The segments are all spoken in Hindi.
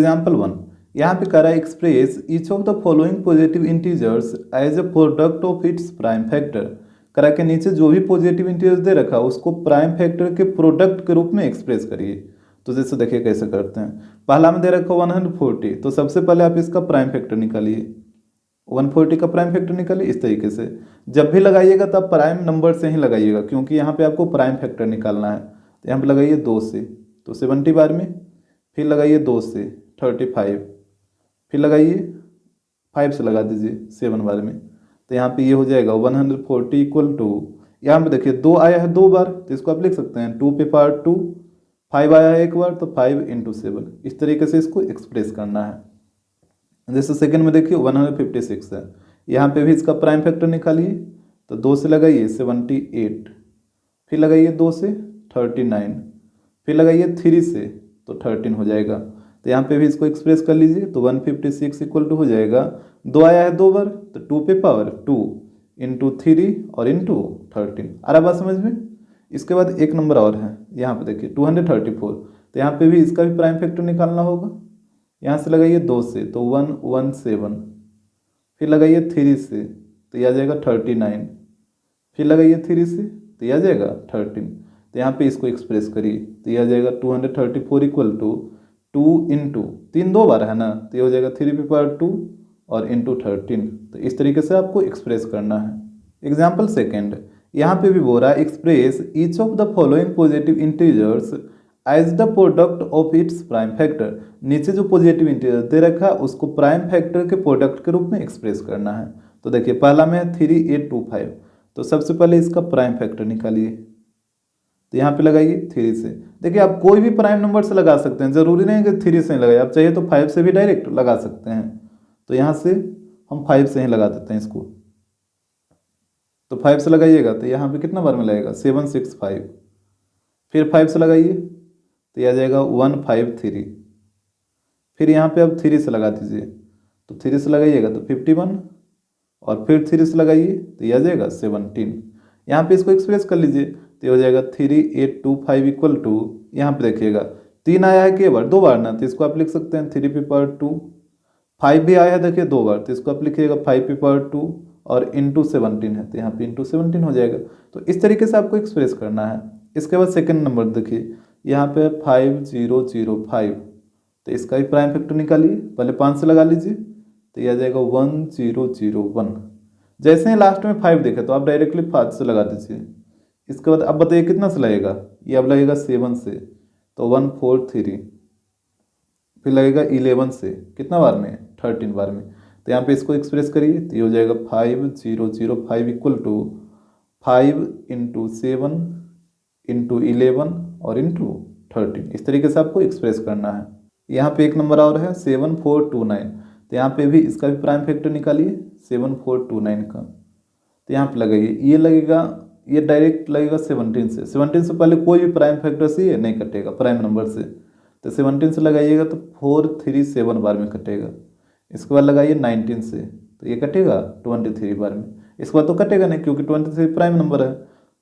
एग्जाम्पल 1, यहाँ पे कह रहा है express each of the following positive integers as a product of its prime factor. करा के नीचे जो भी पॉजिटिव इंटीजर्स दे रखा उसको प्राइम फैक्टर के प्रोडक्ट के रूप में एक्सप्रेस करिए। तो जैसे देखिए कैसे करते हैं। पहला में दे रखा 140, तो सबसे पहले आप इसका प्राइम फैक्टर निकालिए, 140 का प्राइम फैक्टर निकालिए। इस तरीके से जब भी लगाइएगा तब प्राइम नंबर से ही लगाइएगा, क्योंकि यहाँ पे आपको प्राइम फैक्टर निकालना है। तो यहाँ पे लगाइए 2 से, तो 70 बार में, फिर लगाइए 2 से 35, फिर लगाइए 5 से लगा दीजिए 7 बार में। तो यहाँ पे ये हो जाएगा 140 इक्वल टू, यहाँ पे देखिए 2 आया है 2 बार, तो इसको आप लिख सकते हैं 2 पे पावर 2, 5 आया है 1 बार, तो 5 × 7। इस तरीके से इसको एक्सप्रेस करना है। जैसे सेकंड में देखिए 156 है, यहाँ पे भी इसका प्राइम फैक्टर निकालिए। तो 2 से लगाइए 78, फिर लगाइए 2 से 39, फिर लगाइए 3 से, तो 13 हो जाएगा। तो यहाँ पे भी इसको एक्सप्रेस कर लीजिए। तो 156 इक्वल टू हो जाएगा, 2 आया है 2 बार, तो 2 पे पावर 2 × 3 और × 13। आ रहा बात समझ में। इसके बाद एक नंबर और है, यहाँ पे देखिए 234, तो यहाँ पे भी इसका भी प्राइम फैक्टर निकालना होगा। यहाँ से लगाइए 2 से, तो 117, फिर लगाइए 3 से, तो यह आ जाएगा 39, फिर लगाइए 3 से, तो यह आ जाएगा 13। तो यहाँ पे इसको एक्सप्रेस करिए। तो यह आ जाएगा 234 इक्वल टू 2 × 3 2 बार है ना, तो ये हो जाएगा 3 पे पावर 2 और × 13। तो इस तरीके से आपको एक्सप्रेस करना है। एग्जाम्पल सेकेंड, यहाँ पे भी बोल रहा है express each of the following positive integers as the product of its prime factor. नीचे जो पॉजिटिव इंटीजर दे रखा उसको प्राइम फैक्टर के प्रोडक्ट के रूप में एक्सप्रेस करना है। तो देखिए पहला में है 3825, तो सबसे पहले इसका प्राइम फैक्टर निकालिए। तो यहाँ पे लगाइए 3 से। देखिए आप कोई भी प्राइम नंबर से लगा सकते हैं, जरूरी नहीं कि 3 से ही लगाइए, आप चाहिए तो 5 से भी डायरेक्ट लगा सकते हैं। तो यहाँ से हम 5 से ही लगा देते हैं इसको। तो 5 से लगाइएगा तो यहाँ पे कितना बार में लगेगा 765, फिर 5 से लगाइए तो यह आ जाएगा 153, फिर यहाँ पे अब 3 से लगा दीजिए। तो 3 से लगाइएगा तो 51, और फिर 3 से लगाइए तो यह आ जाएगा 17। यहाँ पे इसको एक्सप्रेस कर लीजिए। तो ये हो जाएगा 3825 इक्वल टू, यहाँ पे देखिएगा 3 आया है कि बार 2 बार ना, तो इसको आप लिख सकते हैं 3 पे पावर 2। 5 भी आया है देखिए 2 बार, तो इसको आप लिखिएगा 5 पे पावर 2 और × 17 है, तो यहाँ पे × 17 हो जाएगा। तो इस तरीके से आपको एक्सप्रेस करना है। इसके बाद सेकेंड नंबर देखिए, यहाँ पे 5005, तो इसका भी प्राइम फैक्टर निकालिए। पहले 5 से लगा लीजिए, तो यह आ जाएगा 1001। जैसे ही लास्ट में 5 देखे तो आप डायरेक्टली 5 से लगा दीजिए। इसके बाद अब बताइए कितना से लगेगा, ये अब लगेगा 7 से, तो 143, फिर लगेगा 11 से, कितना बार में 13 बार में। तो यहाँ पे इसको एक्सप्रेस करिए। तो ये हो जाएगा 5005 इक्वल टू 5 × 7 × 11 और × 13। इस तरीके से आपको एक्सप्रेस करना है। यहाँ पे एक नंबर और है 7429, तो यहाँ पे भी इसका भी प्राइम फैक्टर निकालिए 7429 का। तो यहाँ पे लगाइए, ये लगेगा, ये डायरेक्ट लगेगा 17 से। 17 से पहले कोई भी प्राइम फैक्टर से ये नहीं कटेगा प्राइम नंबर से। तो 17 से लगाइएगा तो 437 बार में कटेगा। इसके बाद लगाइए 19 से, तो ये कटेगा 23 बार में। इसके बाद तो कटेगा नहीं, क्योंकि 23 प्राइम नंबर है।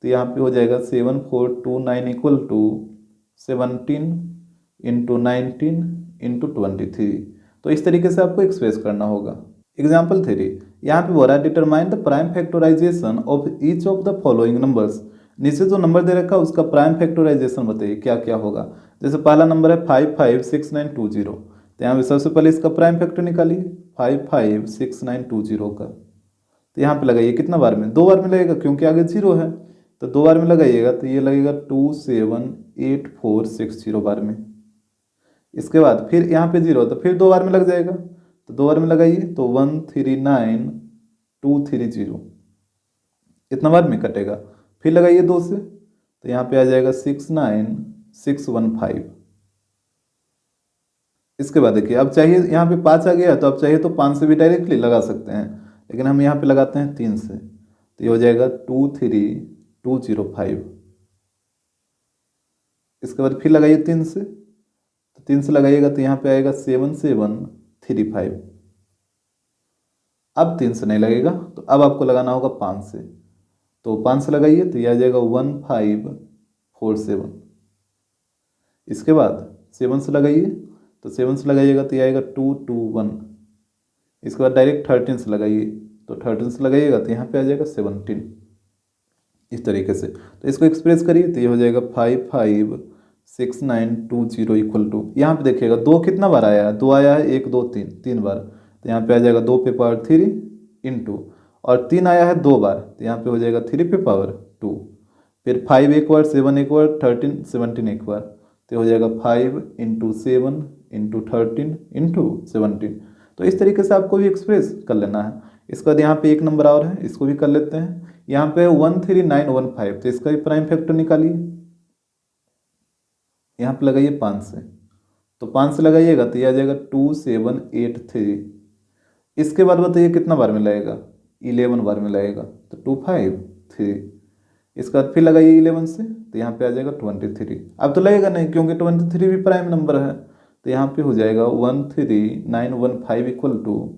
तो यहाँ पे हो जाएगा 7429 इक्वल टू 17 × 19 × 23। तो इस तरीके से आपको एक्सप्रेस करना होगा। एग्जाम्पल 3, यहाँ पे बोल रहा है determine the prime factorization of each of the following numbers. नीचे जो नंबर दे रखा है उसका प्राइम फैक्टराइजेशन बताइए क्या क्या होगा। जैसे पहला नंबर है 556920, तो यहाँ पे सबसे पहले इसका प्राइम फैक्टर निकालिए 556920 का। तो यहाँ पे लगाइए कितना बार में, 2 बार में लगेगा, क्योंकि आगे 0 है। तो 2 बार में लगाइएगा तो ये लगेगा 27840 बार में। इसके बाद फिर यहाँ पे 0 तो फिर 2 बार में लग जाएगा, तो 2 बार में लगाइए तो 139230, इतना बार में कटेगा। फिर लगाइए 2 से, तो यहाँ पे आ जाएगा 69615। इसके बाद देखिए अब चाहिए, यहाँ पे 5 आ गया, तो अब चाहिए तो 5 से भी डायरेक्टली लगा सकते हैं, लेकिन हम यहाँ पे लगाते हैं 3 से। तो ये हो जाएगा 23205। इसके बाद फिर लगाइए 3 से, तो 3 से लगाइएगा तो यहाँ पे आएगा 7735। अब 3 से नहीं लगेगा, तो अब आपको लगाना होगा 5 से। तो 5 से लगाइए तो यह आ जाएगा 1547। इसके बाद 7 से लगाइए तो 7 से लगाइएगा तो ये आएगा 2 2 1। इसके बाद डायरेक्ट 13 से लगाइए, तो 13 से लगाइएगा तो यहाँ पे आ जाएगा 17, इस तरीके से। तो इसको एक्सप्रेस करिए तो ये हो जाएगा 556920 इक्वल टू, यहाँ पे देखिएगा 2 कितना बार आया है, 2 आया है, 1 2 3, 3 बार, तो यहाँ पे आ जाएगा 2 पे पावर 3 इंटू, और 3 आया है 2 बार, तो यहाँ पे हो जाएगा 3 पे पावर 2, फिर 5 एक बार, 7 एक बार, 13 17 एक बार, तो हो जाएगा 5 इंटू 7 इंटू 13 इंटू 17। तो इस तरीके से आपको भी एक्सप्रेस कर लेना है। इसके बाद यहाँ पे एक नंबर और है, इसको भी कर लेते हैं। यहाँ पे 13915, तो इसका भी प्राइम फैक्टर निकालिए। यहाँ पे लगाइए 5 से, तो 5 से लगाइएगा तो ये आ जाएगा 2783। इसके बाद बताइए कितना बार में लगेगा, 11 बार में लगेगा, तो 253। इसके बाद फिर लगाइए 11 से, तो यहाँ पे आ जाएगा 23। अब तो लगेगा नहीं क्योंकि 23 भी प्राइम नंबर है, तो यहाँ पे हो जाएगा 13915 इक्वल टू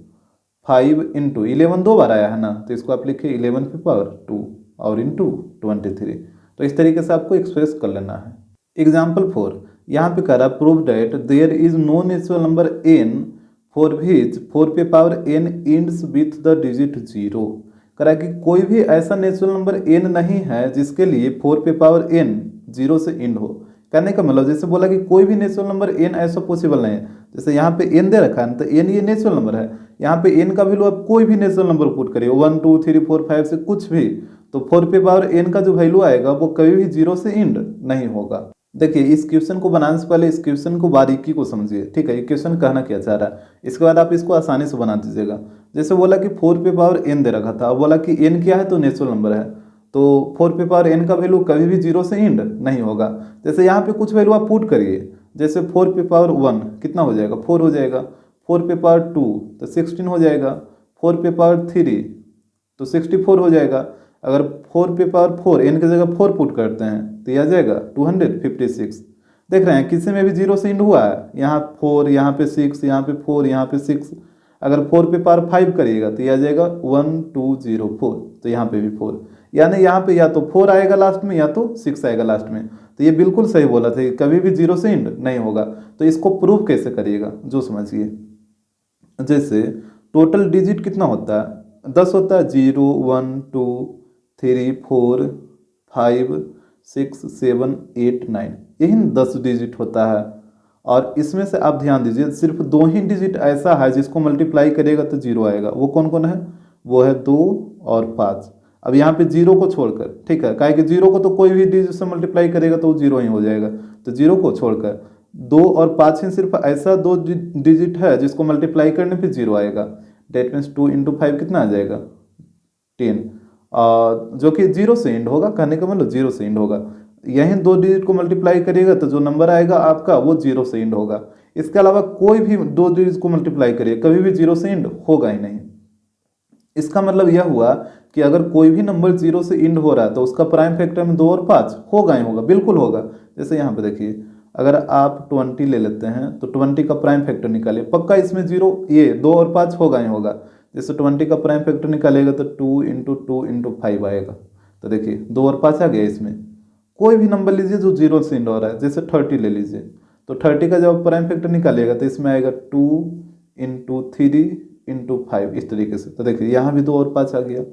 5 इंटू 11 2 बार आया है ना, तो इसको आप लिखिए 11 पे पावर 2 और इंटू 23। तो इस तरीके से आपको एक्सप्रेस कर लेना है। एग्जाम्पल 4, यहाँ पे कह रहा prove that there is no natural number n for which 4 पे power n ends with the digit 0। कह रहा है कि कोई भी ऐसा नेचुरल नंबर n नहीं है जिसके लिए 4 पे पावर n 0 से एंड हो। कहने का मतलब जैसे बोला कि कोई भी नेचुरल नंबर n ऐसा पॉसिबल नहीं है। जैसे यहाँ पे n दे रखा है तो n ये नेचुरल नंबर है, यहाँ पे n का वैल्यू आप कोई भी नेचुरल नंबर पुट करिए 1 2 3 4 5 से कुछ भी, तो 4 पे पावर n का जो वैल्यू आएगा वो कभी भी 0 से एंड नहीं होगा। देखिए इस क्वेश्चन को बनाने से पहले इस क्वेश्चन को बारीकी को समझिए, ठीक है। ये क्वेश्चन कहना क्या चाह रहा है, इसके बाद आप इसको आसानी से बना दीजिएगा। जैसे बोला कि 4 पे पावर n दे रखा था, अब बोला कि n क्या है तो नेचुरल नंबर है, तो 4 पे पावर n का वैल्यू कभी भी 0 से एंड नहीं होगा। जैसे यहाँ पे कुछ वैल्यू आप पुट करिए, जैसे 4 पे पावर 1 कितना हो जाएगा 4 हो जाएगा, 4 पे पावर 2 तो 16 हो जाएगा, 4 पे पावर 3 तो 64 हो जाएगा। अगर 4 पे पावर 4 n की जगह 4 पुट करते हैं तो यह आ जाएगा 256। देख रहे हैं किसी में भी 0 से एंड हुआ है, यहाँ 4 यहाँ पे 6 यहाँ पे 4 यहाँ पे 6। अगर 4 पे पावर 5 करिएगा तो यह आ जाएगा 1204, तो यहाँ पे भी 4, यानी यहाँ पे या तो 4 आएगा लास्ट में या तो 6 आएगा लास्ट में। तो ये बिल्कुल सही बोला था, कभी भी 0 से एंड नहीं होगा। तो इसको प्रूव कैसे करिएगा जो समझिए। जैसे टोटल डिजिट कितना होता है 10 होता है, 0 1 2 3 4 5 6 7 8 9, यही 10 डिजिट होता है। और इसमें से आप ध्यान दीजिए सिर्फ 2 ही डिजिट ऐसा है जिसको मल्टीप्लाई करेगा तो 0 आएगा, वो कौन कौन है, वो है 2 और 5। अब यहाँ पे 0 को छोड़कर, ठीक है, काहे कि 0 को तो कोई भी डिजिट से मल्टीप्लाई करेगा तो वो 0 ही हो जाएगा, तो 0 को छोड़कर 2 और 5 ही सिर्फ ऐसा 2 डिजिट है जिसको मल्टीप्लाई करने पे 0 आएगा। डेट मीन्स 2 इंटू 5 कितना आ जाएगा 10, जो कि 0 से एंड होगा। कहने का मतलब 0 से एंड होगा। यही 2 डिजिट को मल्टीप्लाई करिएगा तो जो नंबर आएगा आपका वो 0 से एंड होगा। इसके अलावा कोई भी 2 डिजिट को मल्टीप्लाई करिए कभी भी 0 से एंड होगा ही नहीं। इसका मतलब यह हुआ कि अगर कोई भी नंबर 0 से एंड हो रहा है तो उसका प्राइम फैक्टर में 2 और 5 होगा ही होगा, बिल्कुल होगा। जैसे यहाँ पे देखिए अगर आप 20 ले लेते हैं तो 20 का प्राइम फैक्टर निकालिए, पक्का इसमें 0 ये 2 और 5 होगा ही होगा। जैसे 20 का प्राइम फैक्टर निकालेगा तो 2 इंटू 2 इंटू 5 आएगा, तो देखिए 2 और 5 आ गया। इसमें कोई भी नंबर लीजिए जो 0 से एंड हो रहा है, जैसे 30 ले लीजिए, तो 30 का जब प्राइम फैक्टर निकालिएगा तो इसमें आएगा 2 इंटू 3 इंटू 5, इस तरीके से। तो देखिए यहाँ भी 2 और 5 आ गया।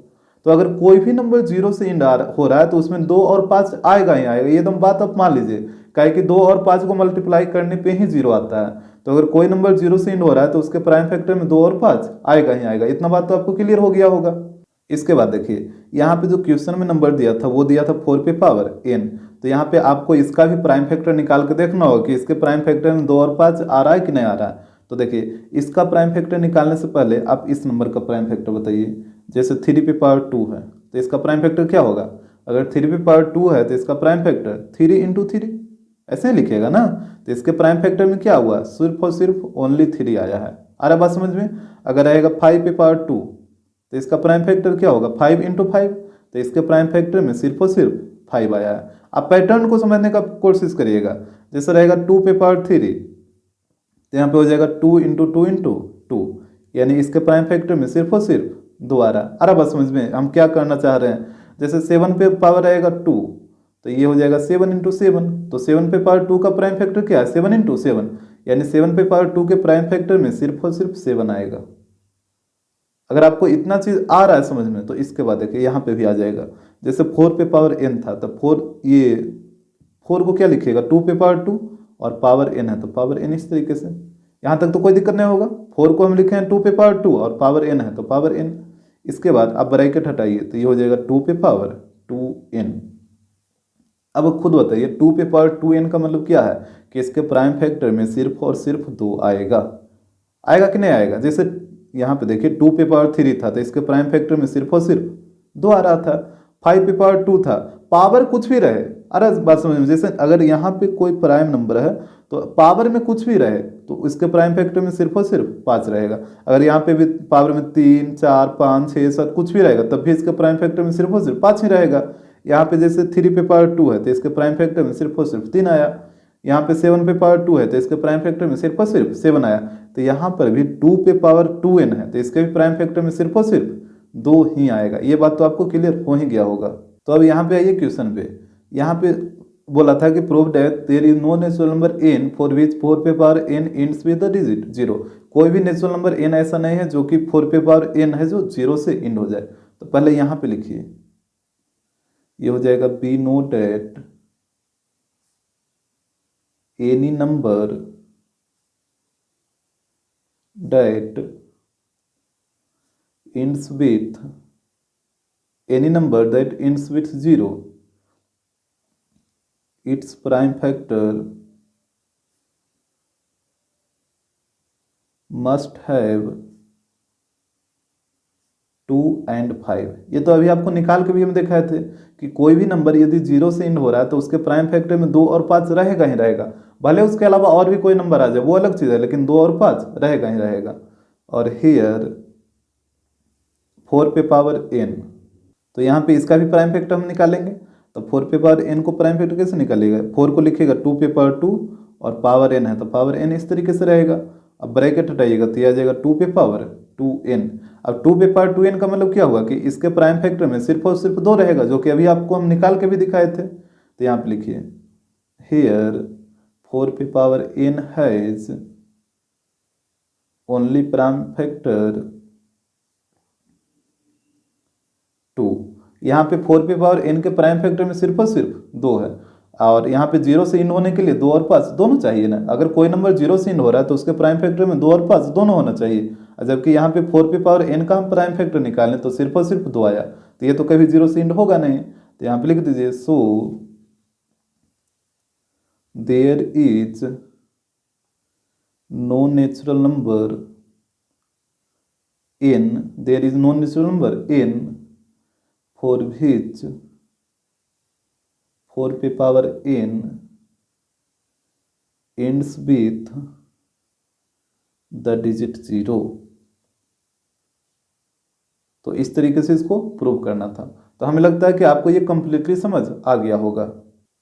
तो अगर कोई भी नंबर 0 से एंड हो रहा है तो उसमें 2 और 5 आएगा ही आएगा, ये एकदम बात आप मान लीजिए, काहे कि 2 और 5 को मल्टीप्लाई करने पे ही 0 आता है। तो अगर कोई नंबर 0 से एंड हो रहा है तो उसके प्राइम फैक्टर में 2 और 5 आएगा ही आएगा। इतना बात तो आपको क्लियर हो गया होगा। इसके बाद देखिए यहाँ पे जो क्वेश्चन में नंबर दिया था वो दिया था 4 पे पावर n, तो यहाँ पे आपको इसका भी प्राइम फैक्टर निकाल के देखना होगा कि इसके प्राइम फैक्टर में 2 और 5 आ रहा है कि नहीं आ रहा है। तो देखिए इसका प्राइम फैक्टर निकालने से पहले आप इस नंबर का प्राइम फैक्टर बताइए। जैसे 3 पे पावर 2 है तो इसका प्राइम फैक्टर क्या होगा, अगर 3 पे पावर 2 है तो इसका प्राइम फैक्टर 3 इंटू 3 ऐसे ही लिखिएगा ना। तो इसके प्राइम फैक्टर में क्या हुआ, सिर्फ और सिर्फ ओनली 3 आया है। आ रहा बात समझ में। अगर आएगा 5 पे पावर 2 तो इसका प्राइम फैक्टर क्या होगा 5 इंटू 5, तो इसके प्राइम फैक्टर में सिर्फ और सिर्फ 5 आया है। आप पैटर्न को समझने का कोशिश करिएगा। जैसे रहेगा 2 पे पावर 3 तो यहाँ पे हो जाएगा 2 इंटू 2 इंटू 2, यानी इसके प्राइम फैक्टर में सिर्फ और सिर्फ 2 आ रहा है। अरे बस समझ में हम क्या करना चाह रहे हैं। जैसे 7 पे पावर रहेगा 2 तो ये हो जाएगा 7 इंटू 7, तो 7 पे पावर 2 का प्राइम फैक्टर क्या है 7 इंटू 7, यानी 7 पे पावर 2 के प्राइम फैक्टर में सिर्फ और सिर्फ 7 आएगा। अगर आपको इतना चीज़ आ रहा है समझ में, तो इसके बाद देखिए यहाँ पे भी आ जाएगा। जैसे 4 पे पावर n था, तो 4 को क्या लिखिएगा, 2 पे पावर 2 और पावर n है तो पावर n, इस तरीके से। यहाँ तक तो कोई दिक्कत नहीं होगा। 4 को हम लिखे हैं 2 पे पावर 2 और पावर n है तो पावर n। इसके बाद आप ब्रैकेट हटाइए तो ये हो जाएगा 2 पे पावर 2n। अब खुद बताइए 2 पे पावर 2n का मतलब क्या है कि इसके प्राइम फैक्टर में सिर्फ और सिर्फ 2 आएगा। आएगा कि नहीं आएगा? जैसे यहाँ पे देखिए 2 पे पावर 3 था तो इसके प्राइम फैक्टर में सिर्फ और सिर्फ 2 आ रहा था। 5 पे पावर 2 था, पावर कुछ भी रहे, अरे बात समझ में, जैसे अगर यहाँ पे कोई प्राइम नंबर है तो पावर में कुछ भी रहे तो इसके प्राइम फैक्टर में सिर्फ और सिर्फ 5 रहेगा। अगर यहाँ पे भी पावर में 3, 4, 5, 6, 7 कुछ भी रहेगा तब भी इसके प्राइम फैक्टर में सिर्फ और सिर्फ 5 ही रहेगा। यहाँ पे जैसे 3 पे पावर 2 है तो इसके प्राइम फैक्टर में सिर्फ और सिर्फ 3 आया। यहाँ पे 7 पे पावर 2 है तो इसके प्राइम फैक्टर में सिर्फ और सिर्फ 7 आया। तो यहाँ पर भी 2 पे पावर 2n है तो इसके भी प्राइम फैक्टर में सिर्फ और सिर्फ 2 ही आएगा। ये बात तो आपको क्लियर हो ही गया होगा। तो अब यहाँ पे आइए क्वेश्चन पे। यहाँ पे बोला था कि prove that there is no natural number n for which 4 पे power n ends with the digit 0। कोई भी नेचुरल नंबर n ऐसा नहीं है जो कि 4 पे पावर n है जो 0 से एंड हो जाए। तो पहले यहाँ पे लिखिए, ये हो जाएगा be no that any number that ends with any number that ends with 0, its prime factor must have 2 and 5। ये तो अभी आपको निकाल के भी हम दिखाए थे कि कोई भी नंबर यदि 0 से एंड हो रहा है तो उसके प्राइम फैक्टर में 2 और 5 रहेगा ही रहेगा। भले उसके अलावा और भी कोई नंबर आ जाए वो अलग चीज़ है, लेकिन 2 और 5 रहेगा ही रहेगा। और हियर 4 पे पावर n, तो यहाँ पे इसका भी प्राइम फैक्टर हम निकालेंगे। तो 4 पे पावर n को प्राइम फैक्टर कैसे निकालेगा? 4 को लिखिएगा 2 पे पावर 2 और पावर n है तो पावर n इस तरीके से रहेगा। अब ब्रैकेट हटाइएगा तो यह आ जाएगा 2 पे पावर 2n। अब 2 पे पावर 2n का मतलब क्या हुआ कि इसके प्राइम फैक्टर में सिर्फ और सिर्फ 2 रहेगा, जो कि अभी आपको हम निकाल के भी दिखाए थे। तो यहाँ पे लिखिए हियर 4 पे power n has only prime factor 2। यहाँ पे 4 पे पावर n के प्राइम फैक्टर में सिर्फ और सिर्फ 2 है और यहाँ पे 0 से इन होने के लिए 2 और 5 दोनों चाहिए ना। अगर कोई नंबर 0 से इन हो रहा है तो उसके प्राइम फैक्टर में 2 और 5 दोनों होना चाहिए। जबकि यहाँ पे 4 पे पावर n का हम प्राइम फैक्टर निकालें तो सिर्फ और सिर्फ 2 आया, तो ये तो कभी 0 से इन होगा नहीं। तो यहाँ पे लिख दीजिए so there is no natural number n, there is no natural number n for which 4 पे power n ends with the digit 0। तो इस तरीके से इसको प्रूव करना था। तो हमें लगता है कि आपको ये कंप्लीटली समझ आ गया होगा।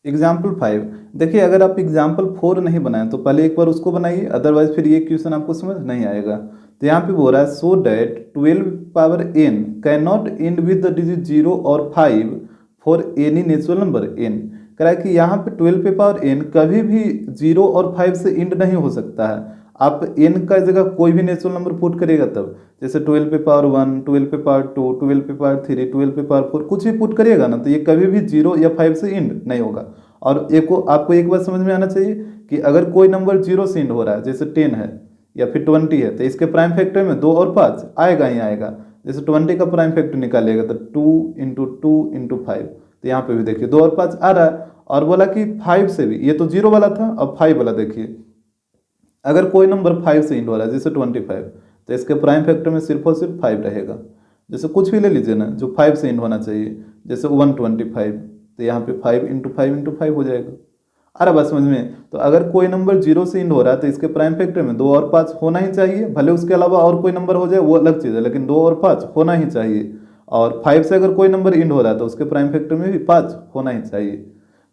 एग्जाम्पल 5 देखिए, अगर आप एग्जाम्पल 4 नहीं बनाएं तो पहले एक बार उसको बनाइए, अदरवाइज फिर ये क्वेश्चन आपको समझ नहीं आएगा। तो यहाँ पे बोल रहा है so that 12 power n can not and with the digit 0 और 5 for any natural number n। कह रहा है कि यहाँ पे 12 पे पावर n कभी भी 0 और 5 से एंड नहीं हो सकता है। आप n का जगह कोई भी नेचुरल नंबर पुट करिएगा तब, जैसे 12 पे पावर 1, 12 पे पावर 2, 12 पे पावर 3, 12 पे पावर 4 कुछ भी पुट करिएगा ना तो ये कभी भी 0 या 5 से एंड नहीं होगा। और आपको एक बात समझ में आना चाहिए कि अगर कोई नंबर 0 से एंड हो रहा है, जैसे 10 है या फिर 20 है, तो इसके प्राइम फैक्टर में 2 और 5 आएगा ही आएगा। जैसे 20 का प्राइम फैक्टर निकालिएगा तो 2 इंटू 2 इंटू 5, तो यहाँ पे भी देखिए 2 और 5 आ रहा है। और बोला कि 5 से भी, ये तो 0 वाला था, अब 5 वाला देखिए, अगर कोई नंबर 5 से एंड हो रहा है जैसे 25, तो इसके प्राइम फैक्टर में सिर्फ और सिर्फ 5 रहेगा। जैसे कुछ भी ले लीजिए ना जो 5 से एंड होना चाहिए, जैसे 125, तो यहाँ पे 5 इंटू 5 इंटू 5 हो जाएगा। अरे बस समझ में। तो अगर कोई नंबर 0 से एंड हो रहा है तो इसके प्राइम फैक्टर में 2 और 5 होना ही चाहिए, भले उसके अलावा और कोई नंबर हो जाए वो अलग चीज़ है, लेकिन 2 और 5 होना ही चाहिए। और 5 से अगर कोई नंबर एंड हो रहा है तो उसके प्राइम फैक्टर में भी 5 होना ही चाहिए।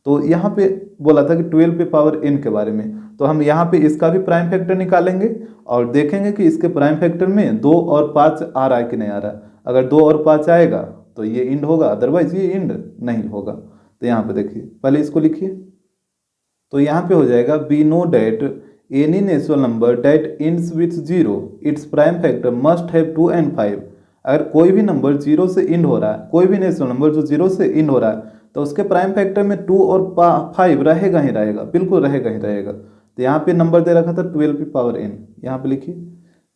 तो यहाँ पे बोला था कि 12 पे पावर n के बारे में, तो हम यहाँ पे इसका भी प्राइम फैक्टर निकालेंगे और देखेंगे कि इसके प्राइम फैक्टर में 2 और 5 आ रहा है कि नहीं आ रहा है। अगर 2 और 5 आएगा तो ये इंड होगा, अदरवाइज ये इंड नहीं होगा। तो यहाँ पे देखिए, पहले इसको लिखिए। तो यहाँ पे हो जाएगा be no that any natural number that ends with zero its prime factor must have 2 and 5। अगर कोई भी नंबर जीरो से इंड हो रहा है, कोई भी नेचुरल नंबर जो जीरो से इंड हो रहा है, तो उसके प्राइम फैक्टर में 2 और 5 रहेगा ही रहेगा, बिल्कुल रहेगा ही रहेगा। तो यहाँ पे नंबर दे रखा था 12 की पावर n, यहाँ पे लिखिए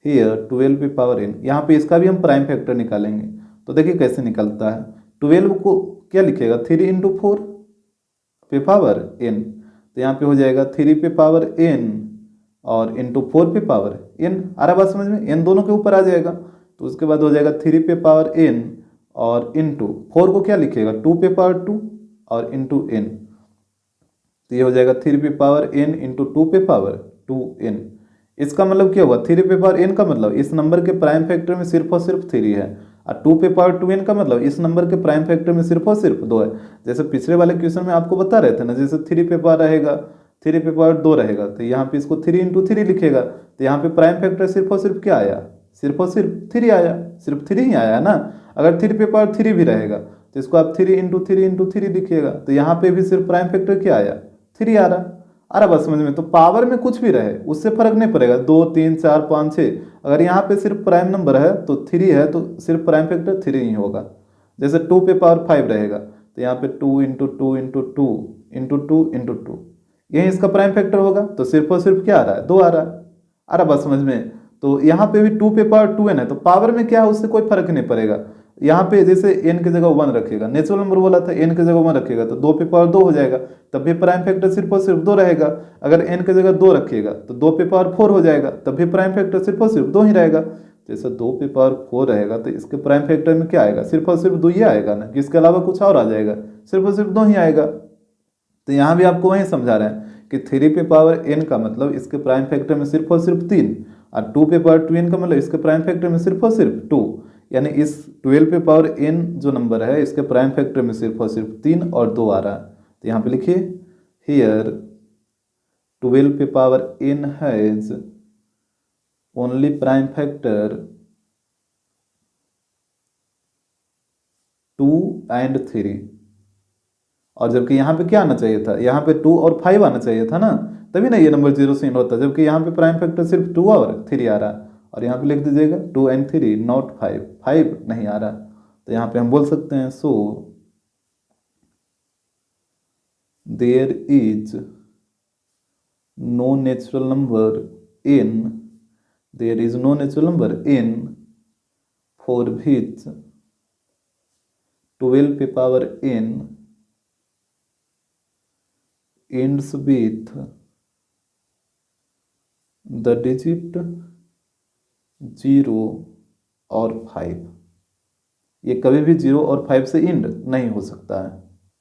हियर 12 की पावर n। यहाँ पे इसका भी हम प्राइम फैक्टर निकालेंगे, तो देखिए कैसे निकलता है। 12 को क्या लिखिएगा, 3 into 4 पे पावर n, तो यहाँ पे हो जाएगा 3 पे पावर n और इंटू 4 पे पावर n। आ रहा बात समझ में, n दोनों के ऊपर आ जाएगा, तो उसके बाद हो जाएगा 3 पे पावर n और इंटू 4 को क्या लिखिएगा 2 पे पावर 2 और इंटू n, तो ये हो जाएगा 3 पे पावर n इंटू 2 पे पावर 2n। इसका मतलब क्या हुआ, 3 पे पावर n का मतलब इस नंबर के प्राइम फैक्टर में सिर्फ और सिर्फ 3 है, और 2 पे पावर 2n का मतलब इस नंबर के प्राइम फैक्टर में सिर्फ और सिर्फ 2 है। जैसे पिछले वाले क्वेश्चन में आपको बता रहे थे ना, जैसे 3 पे पावर रहेगा, 3 पे पावर 2 रहेगा, तो यहाँ पे इसको 3 into 3 लिखेगा, तो यहाँ पे प्राइम फैक्टर सिर्फ और सिर्फ क्या आया, सिर्फ और सिर्फ 3 आया, सिर्फ 3 ही आया ना। अगर 3 पे पावर 3 भी रहेगा तो इसको आप 3 into 3 into 3 लिखिएगा, तो यहाँ पे भी सिर्फ प्राइम फैक्टर क्या आया, 3 आ रहा बस समझ में। तो पावर में कुछ भी रहे उससे फर्क नहीं पड़ेगा, 2 3 4 5 6, अगर यहाँ पे सिर्फ प्राइम नंबर है तो 3 है, तो सिर्फ प्राइम फैक्टर 3 ही होगा। जैसे 2 पे पावर 5 रहेगा, तो यहाँ पे 2 into 2 into 2 into 2 into 2, यही इसका प्राइम फैक्टर होगा, तो सिर्फ और सिर्फ क्या आ रहा है, 2 आ रहा बात समझ में। तो यहाँ पे भी 2 पे पावर 2n है, तो पावर में क्या है उससे कोई फर्क नहीं पड़ेगा। यहाँ पे जैसे n की जगह 1 रखेगा, नेचुरल नंबर बोला था, n की जगह 1 रखेगा तो 2 पे पावर 2 हो जाएगा, तब भी प्राइम फैक्टर सिर्फ और सिर्फ 2 रहेगा। अगर n की जगह 2 रखिएगा तो 2 पे पावर 4 हो जाएगा, तब भी प्राइम फैक्टर सिर्फ और सिर्फ 2 ही रहेगा। जैसे 2 पे पावर 4 रहेगा तो इसके प्राइम फैक्टर में क्या आएगा, सिर्फ और सिर्फ 2 ही आएगा ना, कि इसके अलावा कुछ और आ जाएगा, सिर्फ और सिर्फ 2 ही आएगा। तो यहाँ भी आपको वही समझा रहे हैं कि 3 पे पावर n का मतलब इसके प्राइम फैक्टर में सिर्फ और सिर्फ 3, और 2 पे पावर 2n का मतलब इसके प्राइम फैक्टर में सिर्फ और सिर्फ 2, यानी इस 12 पे पावर n जो नंबर है इसके प्राइम फैक्टर में सिर्फ और सिर्फ 3 और 2 आ रहा है। तो यहाँ पे लिखिए हियर 12 पे power n has only prime factor 2 and 3, और जबकि यहाँ पे क्या आना चाहिए था, यहाँ पे 2 और 5 आना चाहिए था ना, तभी ना ये नंबर 0 से इंड होता, जबकि यहाँ पे प्राइम फैक्टर सिर्फ 2 और 3 आ रहा। और यहाँ पे लिख दीजिएगा 2 and 3 नॉट 5 नहीं आ रहा। तो यहाँ पे हम बोल सकते हैं so there is no natural number n for which 12 पे power n ends with the digit 0 और 5। ये कभी भी 0 और 5 से इंड नहीं हो सकता है।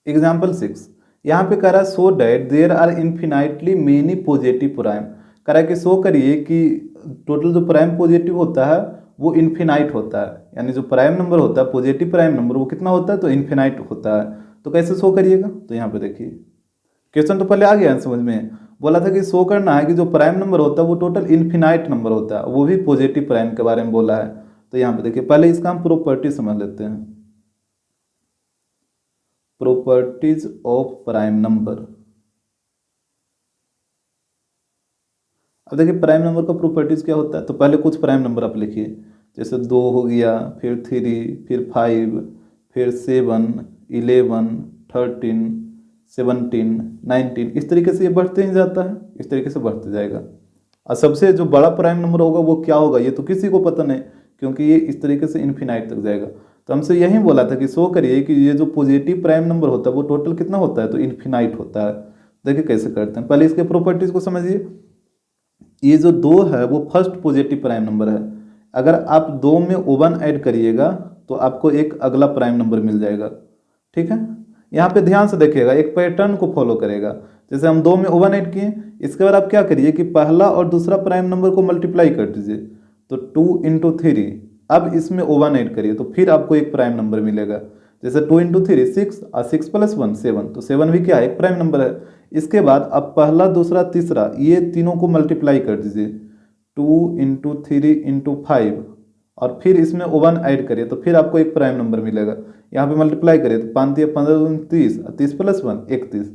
एग्जाम्पल 6, यहाँ पे कह रहा है so that there are infinitely many positive prime. कह रहा है कि शो करिए कि टोटल जो प्राइम पॉजिटिव होता है वो इन्फिनाइट होता है, यानी जो प्राइम नंबर होता है पॉजिटिव प्राइम नंबर वो कितना होता है, तो इन्फिनाइट होता है। तो कैसे शो करिएगा, तो यहाँ पे देखिए क्वेश्चन तो पहले आ गया समझ में। बोला था कि शो करना है कि जो प्राइम नंबर होता है वो टोटल इन्फिनाइट नंबर होता है, वो भी पॉजिटिव प्राइम के बारे में बोला है। तो यहाँ पे देखिए पहले इसका हम प्रॉपर्टी समझ लेते हैं, प्रॉपर्टीज ऑफ प्राइम नंबर। अब देखिए प्राइम नंबर का प्रॉपर्टीज क्या होता है, तो पहले कुछ प्राइम नंबर आप लिखिए, जैसे 2 हो गया, फिर 3, फिर 5, फिर 7, 11, 13, 17, 19, इस तरीके से ये बढ़ते ही जाता है, इस तरीके से बढ़ते जाएगा। और सबसे जो बड़ा प्राइम नंबर होगा वो क्या होगा ये तो किसी को पता नहीं, क्योंकि ये इस तरीके से इन्फिनाइट तक जाएगा। तो हमसे यही बोला था कि शो करिए कि ये जो पॉजिटिव प्राइम नंबर होता है वो टोटल कितना होता है, तो इन्फिनाइट होता है। देखिए कैसे करते हैं, पहले इसके प्रॉपर्टीज को समझिए। ये जो 2 है वो फर्स्ट पॉजिटिव प्राइम नंबर है, अगर आप 2 में 1 ऐड करिएगा तो आपको एक अगला प्राइम नंबर मिल जाएगा, ठीक है। यहाँ पे ध्यान से देखिएगा, एक पैटर्न को फॉलो करेगा। जैसे हम 2 में 1 ऐड किए, इसके बाद आप क्या करिए कि पहला और दूसरा प्राइम नंबर को मल्टीप्लाई कर दीजिए, तो 2 into 3, अब इसमें 1 ऐड करिए तो फिर आपको एक प्राइम नंबर मिलेगा। जैसे 2 into 3 6 और 6 + 1 7, तो 7 भी क्या है, एक प्राइम नंबर है। इसके बाद अब पहला दूसरा तीसरा ये तीनों को मल्टीप्लाई कर दीजिए, 2 into 3 into 5, और फिर इसमें 1 ऐड करिए तो फिर आपको एक प्राइम नंबर मिलेगा। यहाँ पे मल्टीप्लाई करिए तो 5 × 15 = 30, 30 + 1 31।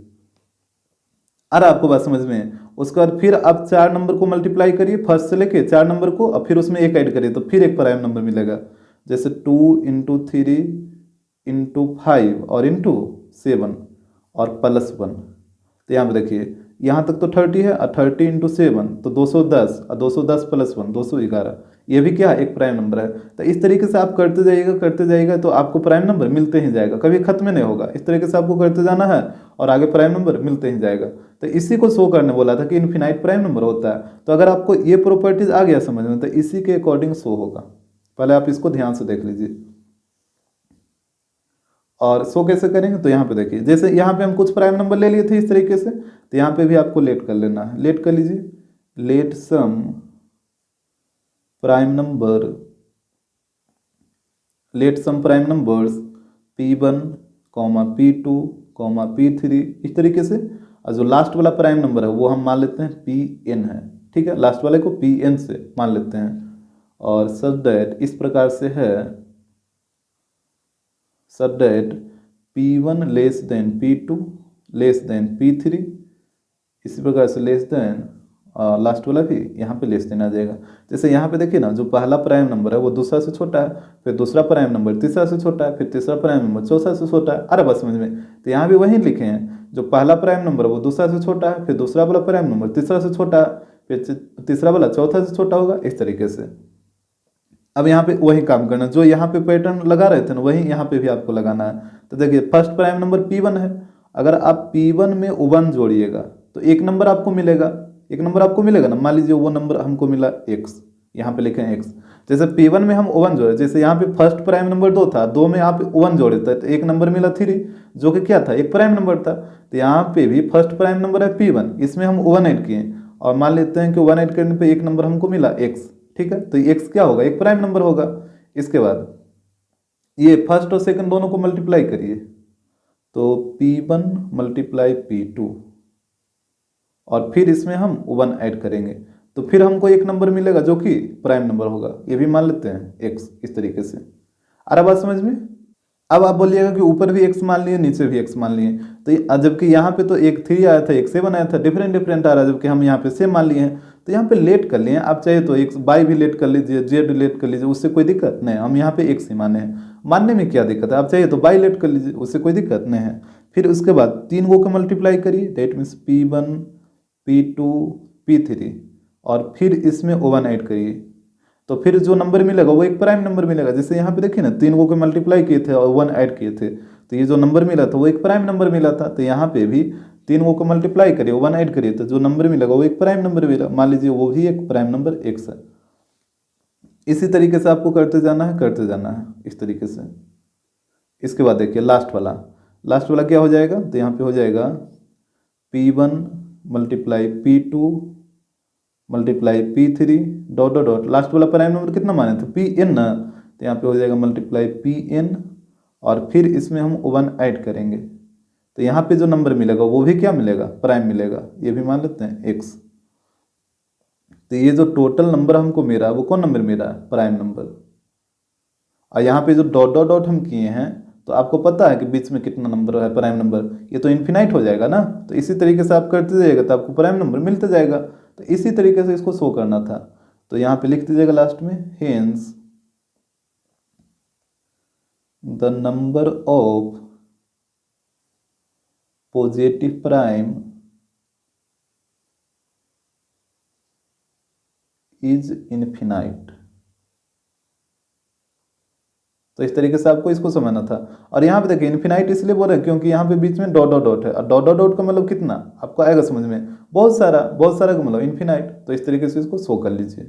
अरे आपको बात समझ में, उसके बाद फिर आप 4 नंबर को मल्टीप्लाई करिए, फर्स्ट से लेके 4 नंबर को, और फिर उसमें एक ऐड करिए तो फिर एक प्राइम नंबर मिलेगा। जैसे 2 × 3 × 5 और इंटू 7 और +1। तो यहाँ पे देखिए यहाँ तक तो 30 है, और 30 × 7 तो 210, और 210 + 1 211। ये भी क्या है, एक प्राइम नंबर है। तो इस तरीके से आप करते जाइएगा तो आपको प्राइम नंबर मिलते ही जाएगा, कभी खत्म नहीं होगा। इस तरीके से आपको करते जाना है और आगे प्राइम नंबर मिलते ही जाएगा। तो इसी को शो करने बोला था कि इन्फिनाइट प्राइम नंबर होता है। तो अगर आपको ये प्रॉपर्टीज आ गया समझ में, तो इसी के अकॉर्डिंग शो होगा। पहले आप इसको ध्यान से देख लीजिए। और शो कैसे करेंगे, तो यहाँ पे देखिए, जैसे यहाँ पे हम कुछ प्राइम नंबर ले लिए थे इस तरीके से, तो यहाँ पे भी आपको लेट कर लेना है। लेट कर लीजिए, let some prime number, let some prime numbers P1, P2, P3, इस तरीके से। और जो लास्ट वाला प्राइम नंबर है वो हम मान लेते हैं Pn है, ठीक है। लास्ट वाले को Pn से मान लेते हैं। और सच दैट इस प्रकार से है, such that P1 less than P2 less than P3, इसी प्रकार से लेस देन लास्ट वाला भी यहाँ पे लेस देन आ जाएगा। जैसे यहाँ पे देखिए ना, जो पहला प्राइम नंबर है वो दूसरा से छोटा है, फिर दूसरा प्राइम नंबर तीसरा से छोटा है, फिर तीसरा प्राइम नंबर चौथा से छोटा है। अरे बस समझ में। तो यहाँ भी वही लिखे हैं, जो पहला प्राइम नंबर है वो दूसरा से छोटा है, फिर दूसरा वाला प्राइम नंबर तीसरा से छोटा है, फिर तीसरा वाला चौथा से छोटा होगा, इस तरीके से। अब यहाँ पे वही काम करना, जो यहाँ पे पैटर्न लगा रहे थे ना, वही यहाँ पे भी आपको लगाना है। तो देखिए फर्स्ट प्राइम नंबर P1 है, अगर आप P1 में 1 जोड़िएगा तो एक नंबर आपको मिलेगा, एक नंबर आपको मिलेगा ना। मान लीजिए वो नंबर हमको मिला x, यहाँ पे लिखे x। जैसे P1 में हम 1 जोड़े, जैसे यहाँ पे फर्स्ट प्राइम नंबर 2 था, 2 में आप 1 जोड़े थे तो एक नंबर मिला 3, जो कि क्या था, एक प्राइम नंबर था। तो यहाँ पे भी फर्स्ट प्राइम नंबर है P1, इसमें हम 1 ऐड किए, और मान लेते हैं कि 1 ऐड करने पर एक नंबर हमको मिला x, ठीक है। तो x क्या होगा, एक प्राइम नंबर होगा। इसके बाद ये फर्स्ट और सेकंड दोनों को मल्टीप्लाई करिए, तो P1 × P2, और फिर इसमें हम 1 ऐड करेंगे तो फिर हमको एक नंबर मिलेगा जो कि प्राइम नंबर होगा। ये भी मान लेते हैं x, इस तरीके से। आ रहा बात समझ में। अब आप बोलिएगा कि ऊपर भी x मान लिए, नीचे भी x मान लिए, तो जबकि यहाँ पे तो एक 3 आया था, एक 7 आया था, डिफरेंट आ रहा है, जबकि हम यहाँ पे सेम मान लिए हैं। तो यहाँ पे लेट कर लिए। आप चाहे तो x y भी लेट कर लीजिए, z लेट कर लीजिए, उससे कोई दिक्कत नहीं। हम यहाँ पे x ही माने हैं, मानने में क्या दिक्कत है। आप चाहे तो y लेट कर लीजिए, उससे कोई दिक्कत नहीं है। फिर उसके बाद 3 को मल्टीप्लाई करिए, that means P1, P2, P3, और फिर इसमें 1 ऐड करिए, तो फिर जो नंबर मिलेगा वो एक प्राइम नंबर मिलेगा। जैसे यहाँ पे देखिए ना, 3 को मल्टीप्लाई किए थे और 1 ऐड किए थे, तो ये जो नंबर मिला था वो एक प्राइम नंबर मिला था। तो यहाँ पे भी 3 को मल्टीप्लाई करिए, 1 ऐड करिए, तो जो नंबर मिलेगा वो एक प्राइम नंबर मिला। मान लीजिए वो भी एक प्राइम नंबर x है। इसी तरीके से आपको करते जाना है इस तरीके से। इसके बाद देखिए लास्ट वाला क्या हो जाएगा, तो यहाँ पे हो जाएगा P1 × P2 × P3 ... लास्ट वाला प्राइम नंबर कितना माने थे, Pn ना। तो यहाँ पे हो जाएगा ×Pn, और फिर इसमें हम 1 ऐड करेंगे, तो यहाँ पे जो नंबर मिलेगा वो भी क्या मिलेगा, प्राइम मिलेगा। ये भी मान लेते हैं x। तो ये जो टोटल नंबर हमको मिला वो कौन नंबर मिला है, प्राइम नंबर। और यहाँ पे जो ... हम किए हैं, तो आपको पता है कि बीच में कितना नंबर है प्राइम नंबर, ये तो इन्फिनाइट हो जाएगा ना। तो इसी तरीके से आप करते जाइएगा तो आपको प्राइम नंबर मिलते जाएगा। तो इसी तरीके से इसको शो करना था। तो यहाँ पे लिख दीजिएगा लास्ट में, hence the number of positive prime is infinite. तो इस तरीके से आपको इसको समझना था। और यहाँ पे देखिए इन्फिनाइट इसलिए बोल रहे हैं क्योंकि यहाँ पे बीच में ... है, और ... का मतलब कितना आपको आएगा समझ में, बहुत सारा का मतलब इन्फिनाइट। तो इस तरीके से इसको शो कर लीजिए।